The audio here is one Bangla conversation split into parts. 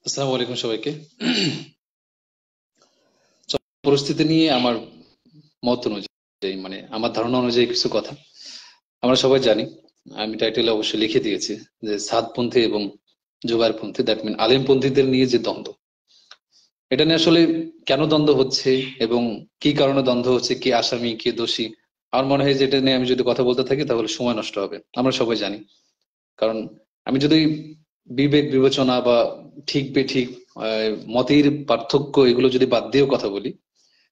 আসসালামু আলাইকুম সবাইকে। পরিস্থিতি নিয়ে আমার মত অনুযায়ী আমার ধারণা অনুযায়ী কিছু কথা আমরা সবাই জানি। আমি টাইটেলে অবশ্যই লিখে দিয়েছি যে সাদপন্থী এবং জুবাইরপন্থী, দ্যাট মিন আলেমপন্থীদের নিয়ে যে দ্বন্দ্ব, এটা নিয়ে আসলে কেন দ্বন্দ্ব হচ্ছে এবং কি কারণে দ্বন্দ্ব হচ্ছে, কে আসামি কে দোষী, আমার মনে হয় যে এটা নিয়ে আমি যদি কথা বলতে থাকি তাহলে সময় নষ্ট হবে। আমরা সবাই জানি, কারণ আমি যদি বিবেক বিবেচনা বা ঠিক বেঠিক, মতের পার্থক্য এগুলো যদি বাদ দিয়েও কথা বলি,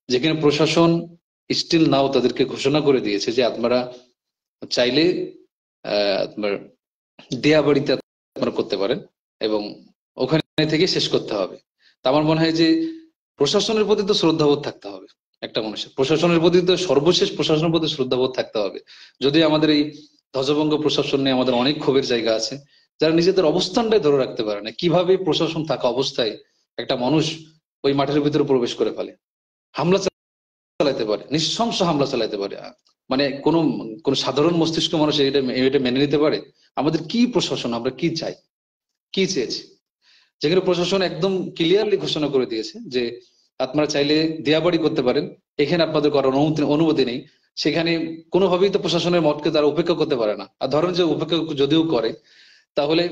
যেখানে প্রশাসন স্টিল নাও তাদেরকে ঘোষণা করে দিয়েছে যে আপনারা চাইলে আপনার দেয়া বাড়িতে আপনারা করতে পারেন এবং ওখানে থেকে শেষ করতে হবে। তা আমার মনে হয় যে প্রশাসনের প্রতি তো শ্রদ্ধাবোধ থাকতে হবে। একটা মানুষের প্রশাসনের প্রতি তো সর্বশেষ প্রশাসনের প্রতি শ্রদ্ধাবোধ থাকতে হবে। যদি আমাদের এই ধ্বজভঙ্গ প্রশাসন নিয়ে আমাদের অনেক ক্ষোভের জায়গা আছে, যারা নিজেদের অবস্থানটাই ধরে রাখতে পারে না, কিভাবে প্রশাসন থাকা অবস্থায় একটা মানুষ ওই মাঠের ভিতরে প্রবেশ করে ফেলে, হামলা চালাতে পারে, নৃশংস হামলা চালাতে পারে। মানে কোন কোন সাধারণ মস্তিষ্ক মানুষ এটা মেনে নিতে পারে? আমাদের কি প্রশাসন, আমরা কি চাই, কি চেয়েছি? যেখানে প্রশাসন একদম ক্লিয়ারলি ঘোষণা করে দিয়েছে যে আপনারা চাইলে দেয়াবাড়ি করতে পারেন, এখানে আপনাদের করার অনুমতি নেই, সেখানে কোনোভাবেই তো প্রশাসনের মতকে তারা উপেক্ষা করতে পারে না। আর ধরেন যে উপেক্ষা যদিও করে, তাহলে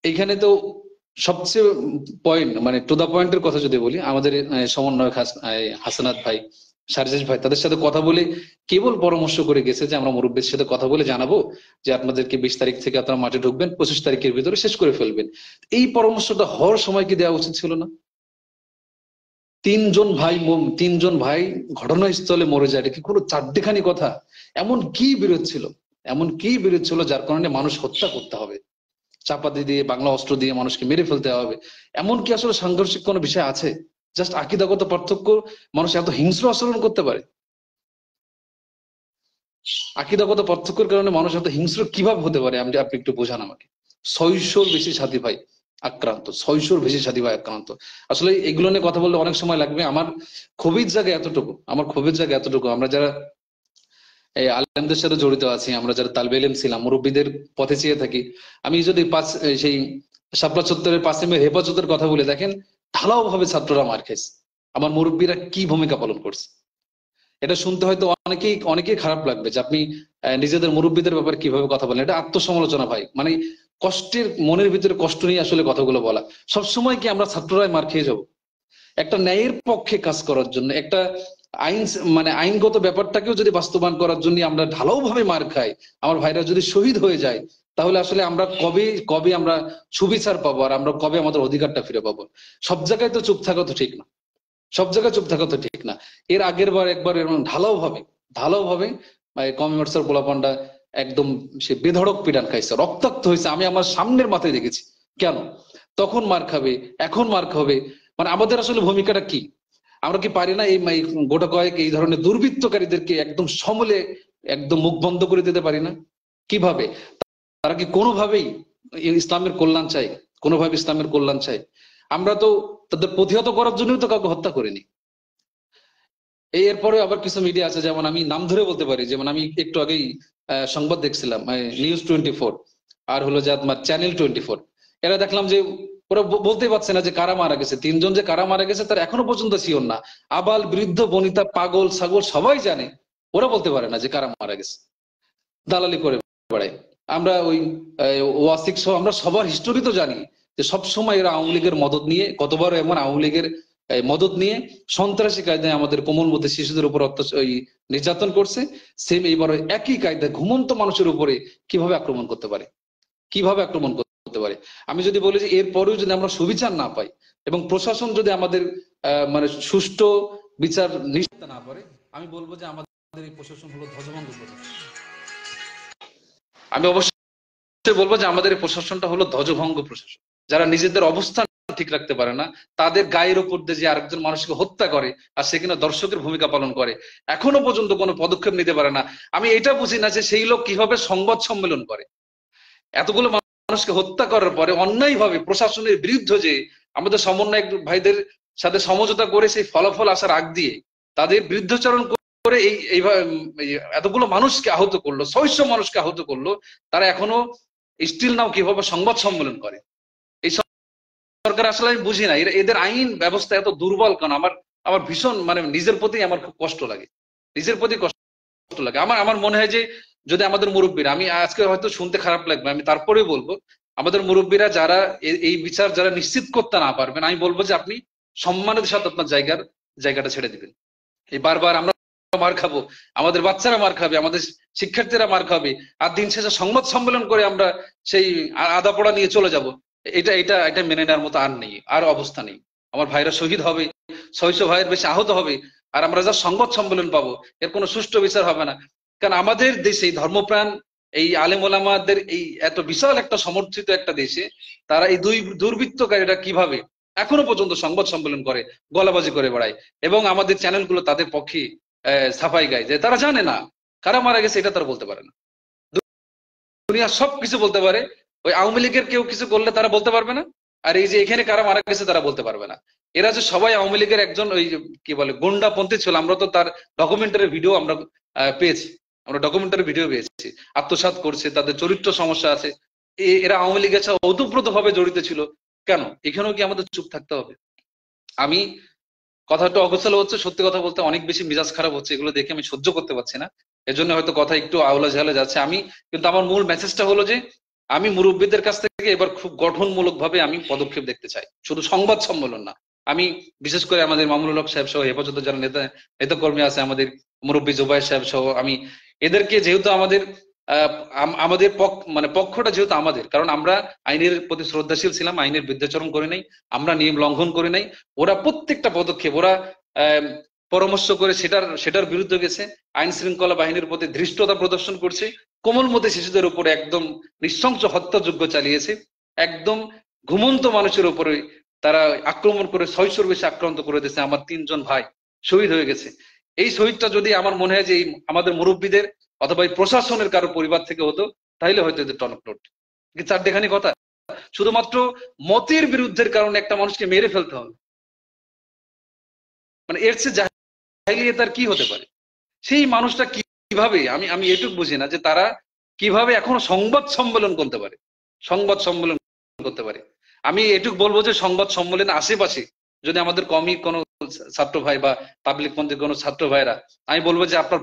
এইখানে তো সবচেয়ে পয়েন্ট, মানে টু দা পয়েন্টের কথা যদি বলি, আমাদের সমন্বয়ক হাসানাত ভাই, সার্জিস ভাই, তাদের সাথে কথা বলে কেবল পরামর্শ করে গেছে যে আমরা মুরব্বীর সাথে কথা বলে জানাবো যে আপনাদেরকে 20 তারিখ থেকে আপনারা মাঠে ঢুকবেন, 25 তারিখের ভিতরে শেষ করে ফেলবেন। এই পরামর্শটা হওয়ার সময় কি দেওয়া উচিত ছিল না? তিনজন ভাই ঘটনাস্থলে মরে যায়, এটা কি কোনো চারটিখানি কথা? এমন কি বিরোধ ছিল, এমন কি বিরোধ ছিল যার কারণে মানুষ হত্যা করতে হবে, চাপাতি দিয়ে বাংলা অস্ত্র দিয়ে মানুষকে মেরে ফেলতে হবে? এমন কি আসলে সাংঘর্ষিক কোনো বিষয় আছে? জাস্ট আকিদাগত পার্থক্য মানুষ এত হিংস্র আচরণ করতে পারে? আকিদাগত পার্থক্যের কারণে মানুষ এত হিংস্র কিভাবে হতে পারে? আপনি একটু বোঝান আমাকে। 600-র বেশি সাথী ভাই আক্রান্ত, 600-র বেশি সাথী ভাই আক্রান্ত। আসলে এগুলো নিয়ে কথা বললে অনেক সময় লাগবে। আমার ক্ষোভের জায়গা এতটুকু, আমরা যারা এই আলেমদের সাথে জড়িত আছি, আমরা যারা তালবে ইলম ছিলাম, মুরব্বীদের পথে চেয়ে থাকি, আমি যদি সেই শাপলা চত্বরের 5 হেফাজতের কথা বলে দেখেন, ঢালাও ভাবে ছাত্ররা মার খেয়েছে, আমার মুরব্বীরা কি ভূমিকা পালন করছে। এটা শুনতে হয়তো অনেকেই খারাপ লাগবে যে আপনি নিজেদের মুরব্বীদের ব্যাপারে কিভাবে কথা বলেন, এটা আত্মসমালোচনা ভাই। মানে কষ্টের, মনের ভিতরে কষ্ট নিয়ে আসলে কথাগুলো বলা। সবসময় কি আমরা ছাত্ররাই মার খেয়ে যাবো? একটা ন্যায়ের পক্ষে কাজ করার জন্য, একটা আইন, মানে আইনগত ব্যাপারটাকেও যদি বাস্তবায়ন করার জন্য আমরা ঢালাও ভাবে মার খাই, আমার ভাইরা যদি শহীদ হয়ে যায়, তাহলে আসলে আমরা কবে কবে আমরা সুবিচার পাবো, আর আমরা কবে আমাদের অধিকারটা ফিরে পাবো? সব জায়গায় তো চুপ থাকা তো ঠিক না, সব জায়গায় চুপ থাকা তো ঠিক না। এর আগের বার একবার এরকম ঢালাও ভাবে কমিউনিস্টের পোলাপান্ডা একদম সে বেধড়ক পিটান খাইছে, রক্তাক্ত হয়েছে, আমি আমার সামনের মাথায় দেখেছি। কেন তখন মার খাবে, এখন মার খাবে? মানে আমাদের আসলে ভূমিকাটা কি? আমরা কি পারি না এই গোটা কয়েক এই ধরনের দুর্বৃত্তকারীদেরকে একদম সমূলে একদম মুখ বন্ধ করে দিতে পারি না? কিভাবে? তারা কি কোনোভাবেই ইসলামের কল্যাণ চাই? কোনোভাবে ইসলামের কল্যাণ চাই? আমরা তো তাদের প্রতিহত করার জন্যই তো কাউকে হত্যা করিনি। এরপরে আবার কিছু মিডিয়া আছে, যেমন আমি নাম ধরে বলতে পারি, যেমন আমি একটু আগেই সংবাদ দেখছিলাম, নিউজ 24 আর হলো যে আপনার চ্যানেল 24, এরা দেখলাম যে ওরা বলতে পারছে না যে কারা মারা গেছে। 3জন যে কারা মারা গেছে তার এখনো পর্যন্ত শিওর না। আবাল বৃদ্ধ বনিতা পাগল ছাগল সবাই জানে, ওরা বলতে পারে না যে কারা মারা গেছে। দালালি করে বেড়ায়। আমরা ওই ওয়াসিক সহ আমরা সবার হিস্টোরি তো জানি যে সবসময় এরা আওয়ামী লীগের মদত নিয়ে, কতবার এমন আওয়ামী লীগের মদত নিয়ে সন্ত্রাসী কায়দায় আমাদের কোমলমতি শিশুদের উপর নির্যাতন করছে। সেম এইবার একই কায়দায় ঘুমন্ত মানুষের উপরে কিভাবে আক্রমণ করতে পারে, কিভাবে আক্রমণ করতে পারে? আমি যদি বলি যে এরপরেও যদি আমরা সুবিচার না পাই এবং প্রশাসন যদি আমাদের মানে সুষ্ঠু বিচার নিশ্চিত না করে, আমি বলবো যে আমাদের এই প্রশাসন হলো ধ্বজভঙ্গ প্রশাসন। আমি অবশ্যই বলবো যে আমাদের এই প্রশাসনটা হলো ধ্বজভঙ্গ প্রশাসন। যারা নিজেদের অবস্থান ঠিক রাখতে পারে না, তাদের গায়ের উপর দিয়ে যে আরেকজন মানুষকে হত্যা করে আর সে কিনা দর্শকের ভূমিকা পালন করে, এখনো পর্যন্ত কোনো পদক্ষেপ নিতে পারে না। আমি এটা বুঝি না যে সেই লোক কিভাবে সংবাদ সম্মেলন করে। এতগুলো মানুষকে হত্যা করার পরে অন্যায় ভাবে প্রশাসনের বিরুদ্ধে যে আমাদের সমন্বয়ক ভাইদের সাথে সমঝোতা করে সেই ফলাফল আসার আগ দিয়ে তাদের বিরুদ্ধাচরণ করে এইভাবে এতগুলো মানুষকে আহত করলো, 600 মানুষকে আহত করলো, তারা এখনো স্টিল নাও কিভাবে সংবাদ সম্মেলন করে? এই সরকার আসলে আমি বুঝি না এদের আইন ব্যবস্থা এত দুর্বল কেন। আমার আমার ভীষণ মানে নিজের প্রতি আমার খুব কষ্ট লাগে, নিজের প্রতি কষ্ট লাগে। আমার আমার মনে হয় যে যদি আমাদের মুরব্বীরা, আমি আজকে হয়তো শুনতে খারাপ লাগবে, আমি তারপরেও বলবো, আমাদের মুরব্বীরা যারা এই বিচার যারা নিশ্চিত করতে না পারবেন, আমি বলবো যে আপনি সম্মানের সাথে আপনার জায়গাটা ছেড়ে দিবেন। এই বারবার আমরা মার খাবো, আমাদের বাচ্চারা মার খাবে, আমাদের শিক্ষার্থীরা মার খাবে, আর দিন শেষে সংবাদ সম্মেলন করে আমরা সেই আদা পোড়া নিয়ে চলে যাব। এটা এটা এটা মেনে নেওয়ার মতো আর নেই, আর অবস্থা নেই। আমার ভাইরা শহীদ হবে, 600 ভাইয়ের বেশি আহত হবে, আর আমরা যা সংবাদ সম্মেলন পাবো, এর কোনো সুষ্ঠু বিচার হবে না। কারণ আমাদের দেশে ধর্মপ্রাণ এই আলেম ওলামাদের এই এত বিশাল একটা সমর্থিত একটা দেশে তারা এই দুর্বৃত্তকারীরা কিভাবে এখনো পর্যন্ত সংবাদ সম্মেলন করে, গলাবাজি করে বেড়ায়, এবং আমাদের চ্যানেলগুলো তাদের পক্ষে সাফাই গায় যে তারা জানে না কারা মারা গেছে, এটা তারা বলতে পারে না। দুনিয়া সবকিছু বলতে পারে, ওই আওয়ামী লীগের কেউ কিছু করলে তারা বলতে পারবে না, আর এই যে এখানে কারা মারা গেছে তারা বলতে পারবে না। এরা যে সবাই আওয়ামী লীগের একজন ওই কি বলে গুন্ডাপন্থী ছিল, আমরা তো তার ডকুমেন্টারি ভিডিও আমরা পেয়েছি, আমরা ডকুমেন্টারি ভিডিও পেয়েছি, আত্মসাৎ করছে, তাদের চরিত্র সমস্যা আছে। এরা আওয়ামী লীগের সাথে ওতপ্রোত ভাবে জড়িত ছিল। কেন এখানেও কি আমাদের চুপ থাকতে হবে? আমি কথাটা অগোছালো হচ্ছে, সত্যি কথা বলতে অনেক বেশি মেজাজ খারাপ হচ্ছে, এগুলো দেখে আমি সহ্য করতে পারছি না, এজন্য হয়তো কথা একটু আওলা ঝালে যাচ্ছে। আমি কিন্তু আমার মূল মেসেজটা হলো যে আমি মুরব্বীদের কাছ থেকে এবার খুব গঠনমূলক ভাবে আমি পদক্ষেপ দেখতে চাই, শুধু সংবাদ সম্মেলন না। আমি বিশেষ করে আমাদের মামুনুল হক সাহেব সহ হেফাজতে যারা নেতা কর্মী আছে, আমাদের মুরব্বী জুবাইর সাহেব সহ, আমি এদেরকে যেহেতু আমাদের আমাদের মানে পক্ষটা যেহেতু আমাদের, কারণ আমরা আইনের প্রতি শ্রদ্ধাশীল ছিলাম, আইনের বিদ্যাচরণ করে নাই, আমরা নিয়ম লঙ্ঘন করে নাই। ওরা প্রত্যেকটা পদক্ষেপ ওরা পরামর্শ করে সেটার বিরুদ্ধে গেছে, আইন শৃঙ্খলা বাহিনীর প্রতি ধৃষ্টতা প্রদর্শন করছে, কোমলমতি শিশুদের উপরে একদম নৃশংস হত্যাযজ্ঞ চালিয়েছে, একদম ঘুমন্ত মানুষের উপরে তারা আক্রমণ করে 600-র বেশি আক্রান্ত করে দিয়েছে। আমার 3 জন ভাই শহীদ হয়ে গেছে। এই শহীদটা যদি আমার মনে হয় যে এই আমাদের মুরব্বীদের অথবা এই প্রশাসনের কারো পরিবার থেকে হতো, তাহলে হয়তো এদের টনক নড়ত। চারটেখানি কথা, শুধুমাত্র মতের বিরুদ্ধের কারণে একটা মানুষকে মেরে ফেলতে হবে, মানে এর চেয়ে জাহিলিয়াত কি হতে পারে? সেই মানুষটা কিভাবে, আমি আমি এটুকু বুঝি না যে তারা কিভাবে এখনো সংবাদ সম্মেলন করতে পারে, সংবাদ সম্মেলন করতে পারে। আমি এটুকু বলবো যে সংবাদ সম্মেলনের আশেপাশে যদি আমাদের কমই কোনো ছাত্র ভাই বা পাবলিক মঞ্চের কোনো ছাত্র ভাইরা, আমি বলবো যে আপনার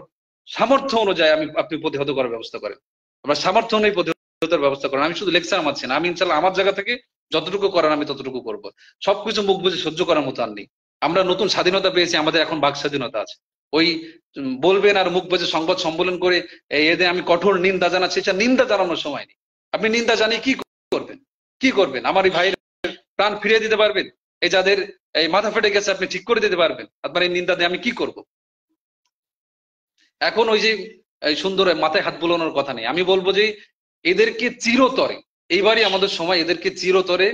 সামর্থ্য অনুযায়ী আপনি প্রতিহত করার ব্যবস্থা করেন, আপনার সামর্থ্য অনুযায়ী প্রতিহতের ব্যবস্থা করেন। আমি শুধু লেকচার মারছি না, আমি ইনশাল্লাহ আমার জায়গা থেকে যতটুকু করার আমি ততটুকু করবো। সবকিছু মুখ বুঝে সহ্য করার মতো আর নেই। আমরা নতুন স্বাধীনতা পেয়েছি, আমাদের এখন বাক স্বাধীনতা আছে। ওই বলবেন আর মুখ বুঝে সংবাদ সম্মেলন করে এদের আমি কঠোর নিন্দা জানাচ্ছি, সেটা নিন্দা জানানোর সময় নেই। আপনি নিন্দা জানিয়ে কি করবেন? আমার এই ভাইয়ের প্রাণ ফিরিয়ে দিতে পারবেন? এই যাদের এই মাথা ফেটে গেছে আপনি ঠিক করে দিতে পারবেন? আপনার এই নিন্দা দিয়ে আমি কি করব? এখন ওই যে সুন্দর মাথায় হাত বুলানোর কথা নেই। আমি বলবো যে এদেরকে চিরতরে, এইবারই আমাদের সময়, এদেরকে চিরতরে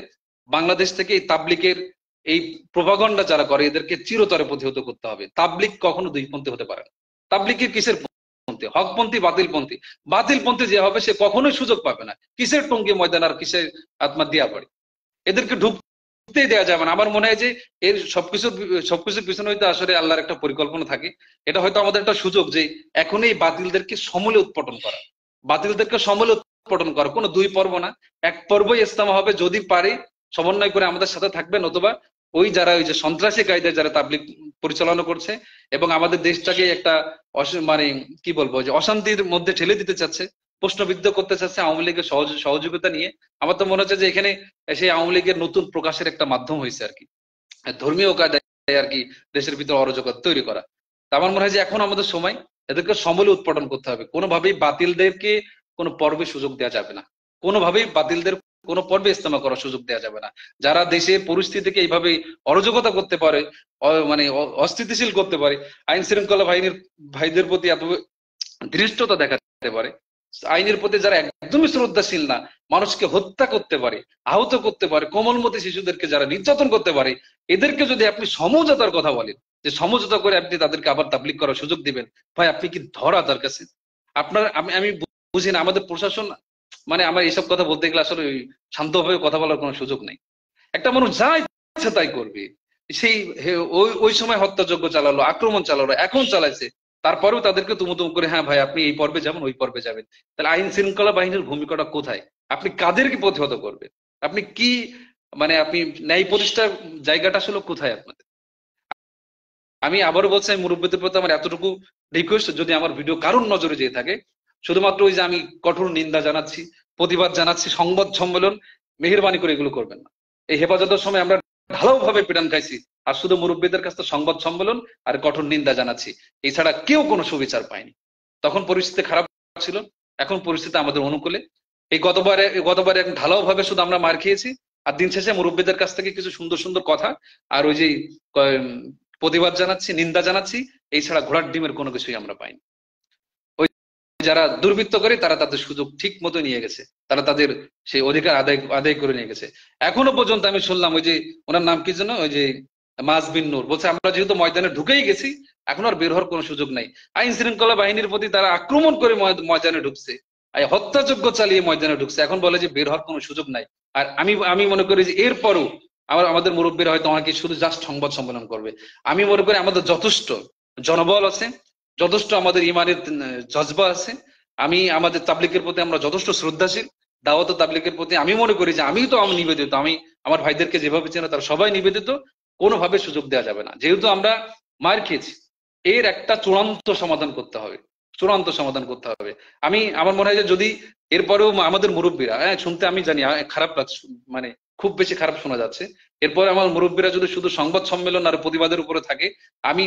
বাংলাদেশ থেকে এই তাবলিকের এই প্রভাগন্ডা যারা করে এদেরকে চিরতরে প্রতিহত করতে হবে। তাবলিক কখনো দুইপন্থী হতে পারে না। তাবলিকের কিসের পন্থী? হকপন্থী, বাতিলপন্থী। বাতিলপন্থী যে হবে সে কখনোই সুযোগ পাবে না। কিসের টঙ্গি ময়দান আর কিসের আত্মা দিয়া পড়ে, এদেরকে ঢুকতেই দেওয়া যাবে না। আমার মনে হয় যে এর সবকিছুর পিছনে হয়তো আসলে আল্লাহর একটা পরিকল্পনা থাকে। এটা হয়তো আমাদের একটা সুযোগ যে এখন এই বাতিলদেরকে সমূলে উৎপাটন করা, বাতিলদেরকে সমূলে উৎপাটন করা। কোনো 2 পর্ব না, 1 পর্বই ইজতেমা হবে। যদি পারে সমন্বয় করে আমাদের সাথে থাকবেন, অথবা ওই যারা ওই যে সন্ত্রাসী কায়দায় যারা তাবলিগ পরিচালনা করছে এবং আমাদের দেশটাকে একটা মানে কি বলবো যে অশান্তির মধ্যে ঠেলে দিতে চাচ্ছে, প্রশ্নবিদ্ধ করতে চাচ্ছে আওয়ামী লীগের সহযোগিতা নিয়ে, আমার তো মনে হচ্ছে যে এখানে সেই আওয়ামী লীগের নতুন প্রকাশের একটা মাধ্যম হয়েছে আর কি, ধর্মীয় কায়দায় আর কি দেশের ভিতরে অরাজকতা তৈরি করা। তা আমার মনে হয় যে এখন আমাদের সময় এদেরকে সমূলে উৎপাদন করতে হবে। কোনোভাবেই বাতিলদেরকে কোনো পর্বে সুযোগ দেওয়া যাবে না, কোনোভাবেই বাতিলদের কোনো পর্বে ইস্তেমা করার সুযোগ দেওয়া যাবে না। যারা দেশের পরিস্থিতিকে এইভাবে অরাজকতা করতে পারে, মানে অস্থিতিশীল করতে পারে, আইন শৃঙ্খলা বাহিনীর ভাইদের প্রতি এত ধৃষ্টতা দেখাতে পারে, আইনের প্রতি যারা একদমই শ্রদ্ধাশীল না, মানুষকে হত্যা করতে পারে, আহত করতে পারে, কোমলমতি শিশুদেরকে যারা নির্যাতন করতে পারে, এদেরকে যদি আপনি সমঝোতার কথা বলেন যে সমঝোতা করে আপনি তাদেরকে আবার তাবলিগ করার সুযোগ দিবেন, ভাই আপনি কি ধরা তার কাছে? আপনার আমি বুঝি না আমাদের প্রশাসন, মানে আমার এইসব কথা বলতে গেলে আসলে শান্তভাবে কথা বলার কোনো সুযোগ নেই। একটা মানুষ যা ইচ্ছা তাই করবে, সেই ওই সময় হত্যাযজ্ঞ চালালো, আক্রমণ চালালো, এখন চালাইছে, তারপরেও তাদেরকে তুমুতুম করে হ্যাঁ ভাই আপনি এই পর্বে যাবেন, ওই পর্বে যাবেন। তাহলে আইন শৃঙ্খলা বাহিনীর ভূমিকাটা কোথায়? আপনি কাদেরকে প্রতিহত করবেন? আপনি কি মানে আপনি ন্যায় প্রতিষ্ঠার জায়গাটা আসলে কোথায় আপনাদের? আমি আবারও বলছি, মুরব্বীদের প্রতি আমার এতটুকু রিকোয়েস্ট, যদি আমার ভিডিও কারোর নজরে যেয়ে থাকে, শুধুমাত্র ওই যে আমি কঠোর নিন্দা জানাচ্ছি, প্রতিবাদ জানাচ্ছি, সংবাদ সম্মেলন, মেহেরবানি করে এগুলো করবেন না। এই হেফাজতের সময় আমরা ঢালাও ভাবে পিটান খাইছি, আর শুধু মুরব্বীদের কাছে সংবাদ সম্মেলন আর কঠোর নিন্দা জানাচ্ছি, এছাড়া কেউ কোনো সুবিচার পায়নি। তখন পরিস্থিতি খারাপ ছিল, এখন পরিস্থিতি আমাদের অনুকূলে। এই গতবারে ঢালাও ভাবে শুধু আমরা মার খেয়েছি, আর দিন শেষে মুরব্বীদের কাছ থেকে কিছু সুন্দর সুন্দর কথা আর ওই যে প্রতিবাদ জানাচ্ছি, নিন্দা জানাচ্ছি, এই ছাড়া ঘোড়ার ডিমের কোনো কিছুই আমরা পাইনি। ওই যারা দুর্বৃত্ত করে তারা তাদের সুযোগ ঠিক মতো নিয়ে গেছে, তারা তাদের সেই অধিকার আদায় আদায় করে নিয়ে গেছে। এখনো পর্যন্ত আমি শুনলাম ওই যে ওনার নাম কি যেন, ওই যে মাজ বিন নূর বলছে আমরা যেহেতু ময়দানে ঢুকেই গেছি এখন আর বের হওয়ার কোনো সুযোগ নাই। আইন শৃঙ্খলা বাহিনীর প্রতি তারা আক্রমণ করে ময়দানে ঢুকছে, হত্যাযজ্ঞ চালিয়ে ময়দানে ঢুকছে, এখন বলে যে বের হওয়ার কোনো সুযোগ নাই। আর আমি মনে করি যে এরপরও আমাদের মুরব্বীরা হয়তো আমাকে শুধু জাস্ট সংবাদ সম্মেলন করবে। আমি মনে করি আমাদের যথেষ্ট জনবল আছে, যথেষ্ট আমাদের ইমানের জজবা আছে। আমাদের তাবলিগের প্রতি আমরা যথেষ্ট শ্রদ্ধাশীল, দাওয়াত তাবলিগের প্রতি আমি মনে করি যে আমি নিবেদিত, আমি আমার ভাইদেরকে যেভাবে চেনে তারা সবাই নিবেদিত, কোনোভাবে সুযোগ দেওয়া যাবে না। যেহেতু আমরা মার খেয়েছি, এর একটা চূড়ান্ত সমাধান করতে হবে, চূড়ান্ত সমাধান করতে হবে। আমার মনে হয় যে যদি এরপরেও আমাদের মুরব্বীরা, শুনতে আমি জানি খারাপ লাগছে, মানে খুব বেশি খারাপ শোনা যাচ্ছে, এরপরে আমার মুরব্বীরা যদি শুধু সংবাদ সম্মেলন আর প্রতিবাদের উপরে থাকে, আমি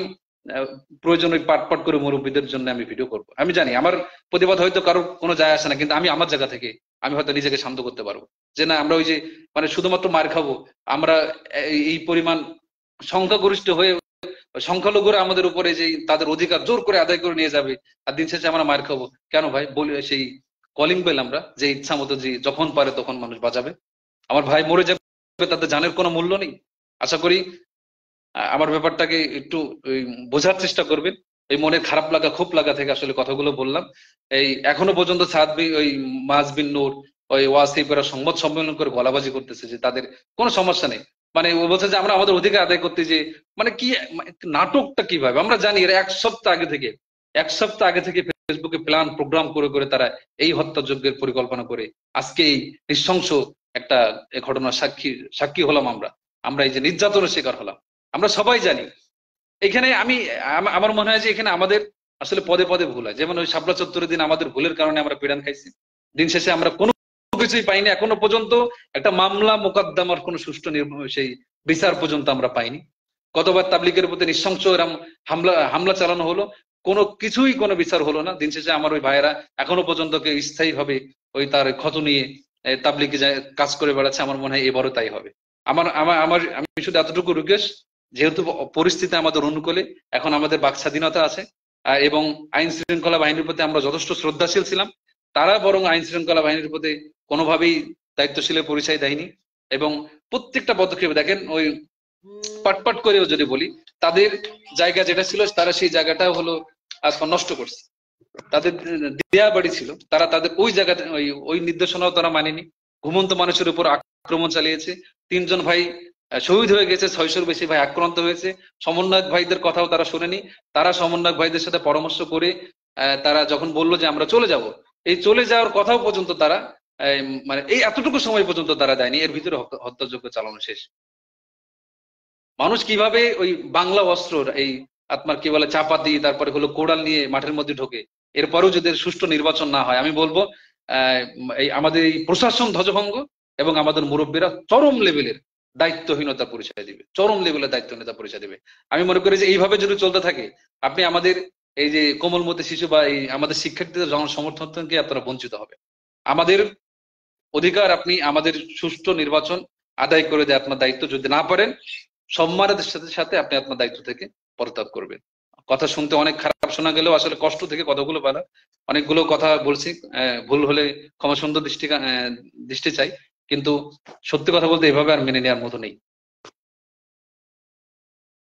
প্রয়োজন ওই পাট পাট করে মুরব্বীদের জন্য আমি ভিডিও করব। আমি জানি আমার প্রতিবাদ হয়তো কারোর কোনো যায় আসে না, কিন্তু আমি আমার জায়গা থেকে আমি হয়তো নিজেকে শান্ত করতে পারবো যে না, আমরা ওই যে মানে শুধুমাত্র মার খাবো, আমরা এই পরিমাণ সংখ্যাগরিষ্ঠ হয়ে সংখ্যালঘুরা আমাদের উপরে যে তাদের অধিকার জোর করে আদায় করে নিয়ে যাবে, আর দিন শেষে আমরা মার খাবো কেন ভাই? বলি সেই কলিং বেল আমরা যে ইচ্ছা মতো যে যখন পারে তখন মানুষ বাজাবে, আমার ভাই মরে যাবে, তাদের জানের কোনো মূল্য নেই। আশা করি আমার ব্যাপারটাকে একটু বোঝার চেষ্টা করবেন। এই মনের খারাপ লাগা, ক্ষোভ লাগা থেকে আসলে কথাগুলো বললাম। এই এখনো পর্যন্ত ওই মাজ বিন নূর, ওই ওয়াসিফেরা সংবাদ সম্মেলন করে গলাবাজি করতেছে যে তাদের কোনো সমস্যা নেই, মানে ও বলছে যে আমরা আমাদের অধিকার আদায় করতে, যে মানে কি নাটকটা কিভাবে আমরা জানি। এরা এক সপ্তাহ আগে থেকে ফেসবুকে প্ল্যান প্রোগ্রাম করে করে তারা এই হত্যাযজ্ঞের পরিকল্পনা করে আজকে এই নৃশংস একটা ঘটনার সাক্ষী হলাম আমরা এই যে নির্যাতনের শিকার হলাম, আমরা সবাই জানি। এখানে আমার মনে হয় যে এখানে আমাদের আসলে পদে পদে ভুল হয়। যেমন ওই শাপলা চত্বরের দিন আমাদের ভুলের কারণে আমরা পীড়ন খাইছি, দিন শেষে আমরা কোনো কিছুই পাইনি, এখনো পর্যন্ত একটা মামলা মোকদ্দমার কোনো সুষ্ঠু সেই বিচার পর্যন্ত আমরা পাইনি। গতবার তাবলিগের প্রতি নৃশংস এরকম হামলা চালানো হলো, কোনো কিছুই কোনো বিচার হলো না। দিন শেষে আমার ওই ভাইয়েরা এখনো পর্যন্ত স্থায়ী ভাবে ওই তার ক্ষত নিয়ে তাবলিগে কাজ করে বেড়াচ্ছে। আমার মনে হয় এবারও তাই হবে। আমি শুধু এতটুকু রিকোয়েস্ট, যেহেতু পরিস্থিতি আমাদের অনুকূলে, এখন আমাদের বাক স্বাধীনতা আছে, এবং আইন শৃঙ্খলা বাহিনীর প্রতি আমরা যথেষ্ট শ্রদ্ধাশীল ছিলাম, তারা বরং আইন শৃঙ্খলা বাহিনীর প্রতি কোনোভাবেই দায়িত্বশীলের পরিচয় দেয়নি। এবং প্রত্যেকটা পদক্ষেপে দেখেন ওই পাটপাট করেও যদি বলি, তাদের জায়গা যেটা ছিল তারা সেই জায়গাটা হলো আজকে নষ্ট করছে। তাদের দেয়া বাড়ি ছিল, তারা তাদের ওই জায়গাটা ওই নির্দেশনাও তারা মানেনি, ঘুমন্ত মানুষের উপর আক্রমণ চালিয়েছে। 3 জন ভাই শহীদ হয়ে গেছে, 600-র বেশি ভাই আক্রান্ত হয়েছে। সমন্বয়ক ভাইদের কথাও তারা শোনেনি। তারা সমন্বয়ক ভাইদের সাথে পরামর্শ করে তারা যখন বললো যে আমরা চলে যাব, এই চলে যাওয়ার কথাও পর্যন্ত তারা মানে এই এতটুকু সময় পর্যন্ত তারা দেয়নি, এর ভিতরে হত্যাযজ্ঞ চালানো শেষ। মানুষ কিভাবে ওই বাংলা অস্ত্র এই আপনার কি বলে চাপাতি, তারপরে হলো কোড়াল নিয়ে মাঠের মধ্যে ঢোকে, এরপরেও যদি সুষ্ঠু নির্বাচন না হয়, আমি বলবো এই আমাদের এই প্রশাসন ধ্বজভঙ্গ এবং আমাদের মুরব্বীরা চরম লেভেলের দায়িত্বহীনতা পরিচয় দিবে, চরম লেভেলের দায়িত্বহীনতা পরিচয় দিবে। আমি মনে করি যে এইভাবে যদি চলতে থাকে, আপনি আমাদের এই যে কোমলমতি শিশু বা এই আমাদের শিক্ষার্থীদের জনসমর্থন থেকে আপনারা বঞ্চিত হবে। আমাদের অধিকার আপনি আমাদের সুষ্ঠু নির্বাচন আদায় করে দেয় আপনার দায়িত্ব, যদি না পারেন সম্মানের সাথে সাথে আপনি আপনার দায়িত্ব থেকে পদত্যাগ করবেন। কথা শুনতে অনেক খারাপ শোনা গেলেও আসলে কষ্ট থেকে কথাগুলো বলা, অনেকগুলো কথা বলছি, ভুল হলে ক্ষমা সুন্দর দৃষ্টি চাই, কিন্তু সত্যি কথা বলতে এভাবে আর মেনে নেওয়ার মতো নেই।